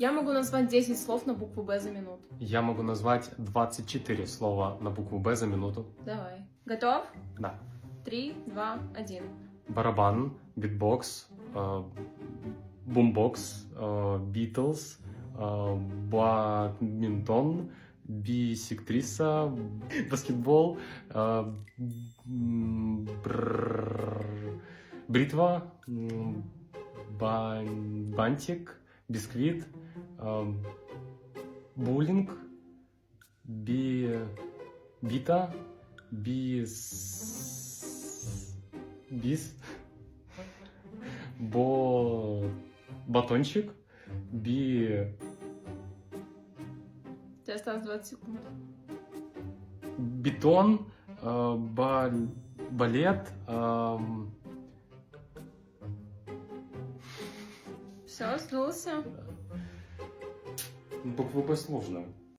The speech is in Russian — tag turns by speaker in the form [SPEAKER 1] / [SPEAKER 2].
[SPEAKER 1] Я могу назвать 10 слов на букву Б за минуту.
[SPEAKER 2] Я могу назвать 24 слова на букву Б за минуту.
[SPEAKER 1] Давай. Готов?
[SPEAKER 2] Да.
[SPEAKER 1] 3, 2, 1.
[SPEAKER 2] Барабан, битбокс, бумбокс, Битлз, бадминтон, бисектриса, баскетбол, бритва, бантик, бисквит, боулинг, бита, бис, батончик,
[SPEAKER 1] У тебя осталось 20 секунд.
[SPEAKER 2] бетон, балет,
[SPEAKER 1] Все, сдулся.
[SPEAKER 2] буква Б сложная.